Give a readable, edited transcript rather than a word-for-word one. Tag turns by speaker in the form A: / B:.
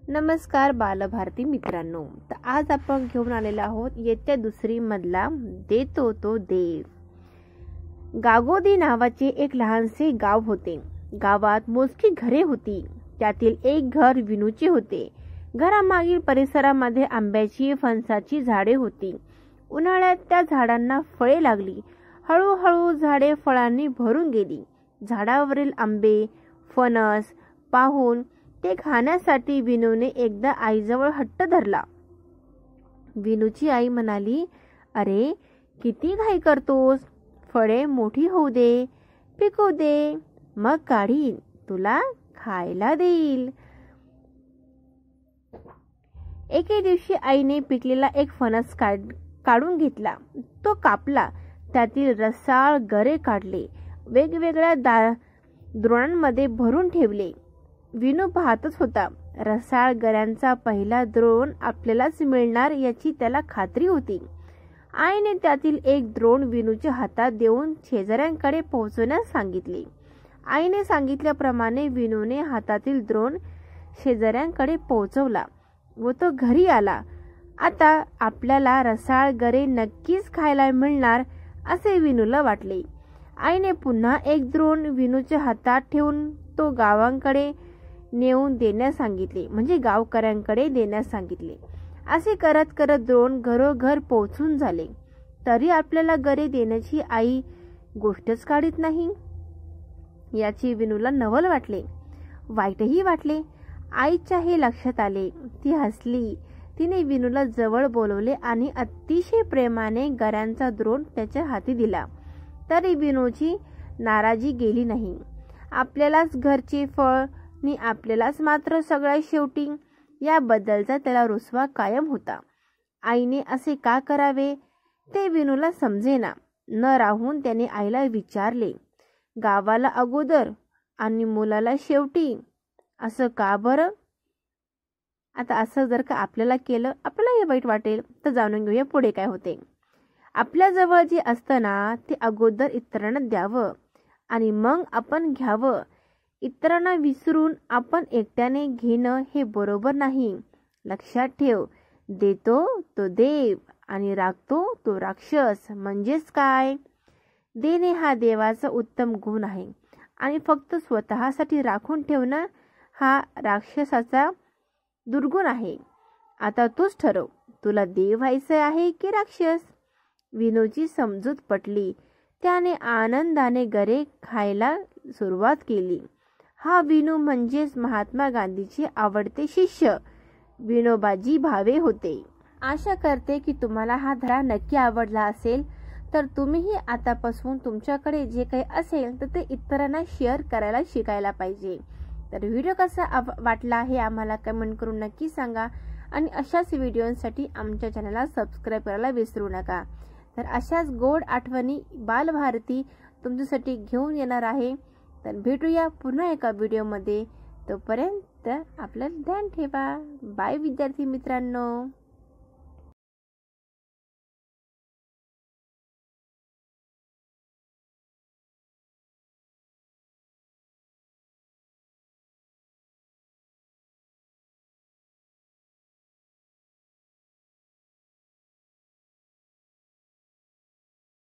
A: नमस्कार बालभारती मित्रांनो, तर आज आपण घेऊन आलेलो आहोत इयत्ता दुसरी मधला देतो तो देव. गागोदी नावाचे एक लहानसे गाव होते. गावात मोजकी घरे होती. त्यातील एक घर विनूचे होते. घरामागील परिसरामध्ये आंब्याची फणसाची झाडे होती. उन्हाळ्यात त्या झाडांना फळे लागली. हळूहळू झाडे फळांनी भरून गेली. झाडावरील आंबे फणस पाहून ते खाण्यासाठी विनूने एकदा आईजवळ हट्ट धरला. विनूची आई म्हणाली, अरे किती घाई करतोस, फळे मोठी होऊ दे, पिकू दे, मग काढीन, तुला खायला देईल. एके दिवशी आईने पिकलेला एक फणस काढून घेतला. तो कापला, त्यातील रसाळ गरे काढले, वेगवेगळ्या द्रोणांमध्ये भरून ठेवले. विनू पाहतच होता. रसाळ गऱ्यांचा पहिला द्रोण आपल्यालाच मिळणार याची त्याला खात्री होती. आईने त्यातील एक द्रोण विनूच्या हातात देऊन शेजाऱ्यांकडे पोहोचवण्यास सांगितले. आईने सांगितल्याप्रमाणे विनूने हातातील द्रोण शेजाऱ्यांकडे पोहोचवला व तो घरी आला. आता आपल्याला रसाळ गरे नक्कीच खायला मिळणार असे विनूला वाटले. आईने पुन्हा एक द्रोण विनूच्या हातात ठेवून तो गावांकडे नेऊन देण्यास सांगितले, म्हणजे गावकऱ्यांकडे देण्यास सांगितले. असे करत करत द्रोण घरोघर पोहोचून झाले, तरी आपल्याला गरे देण्याची आई गोष्टच काढत नाही. याची विनूला नवल वाटले, वाईटही वाटले. आईच्या हे लक्षात आले. ती हसली. तिने विनूला जवळ बोलवले आणि अतिशय प्रेमाने गऱ्यांचा द्रोण त्याच्या हाती दिला. तरी विनूची नाराजी गेली नाही. आपल्यालाच घरचे फळ नि आपल्यालाच मात्र सगळ्यात शेवटी, याबद्दलचा त्याला रुसवा कायम होता. आईने असे का करावे ते विनूला समजेना. न राहून त्याने आईला विचारले, गावाला अगोदर आणि मुलाला शेवटी, असं का बरं? आता असं जर का आपल्याला केलं, आपल्याला हे वाईट वाटेल. तर जाणून घेऊया पुढे काय होते. आपल्या जवळ जे असतं ना, ते अगोदर इतरांना द्यावं आणि मग आपण घ्यावं. इतरांना विसरून आपण एकट्याने घेणं हे बरोबर नाही. लक्षात ठेव, देतो तो देव आणि राखतो तो राक्षस. म्हणजेच काय? देणे हा देवाचा उत्तम गुण आहे आणि फक्त स्वतःसाठी राखून ठेवणं हा राक्षसाचा दुर्गुण आहे. आता तूच ठरव, तुला देव व्हायचं आहे की राक्षस? विनूची समजूत पटली. त्याने आनंदाने गरे खायला सुरुवात केली. हा विनू म्हणजेच महात्मा गांधीचे आवडते शिष्य विनोबाजी भावे होते. आशा करते की तुम्हाला हा धडा नक्की आवडला असेल. तर तुम्हीही आतापासून तुमच्याकडे जे काही असेल तर ते इतरांना शेअर करायला शिकायला पाहिजे. तर व्हिडिओ कसा वाटला हे आम्हाला कमेंट करून नक्की सांगा आणि अशाच व्हिडिओसाठी आमच्या चॅनलला सबस्क्राईब करायला विसरू नका. तर अशाच गोड आठवणी बालभारती तुमच्यासाठी घेऊन येणार आहे. तर भेटूया पुन्हा एका व्हिडिओमध्ये. तोपर्यंत आपलं ध्यान ठेवा. बाय विद्यार्थी मित्रांनो.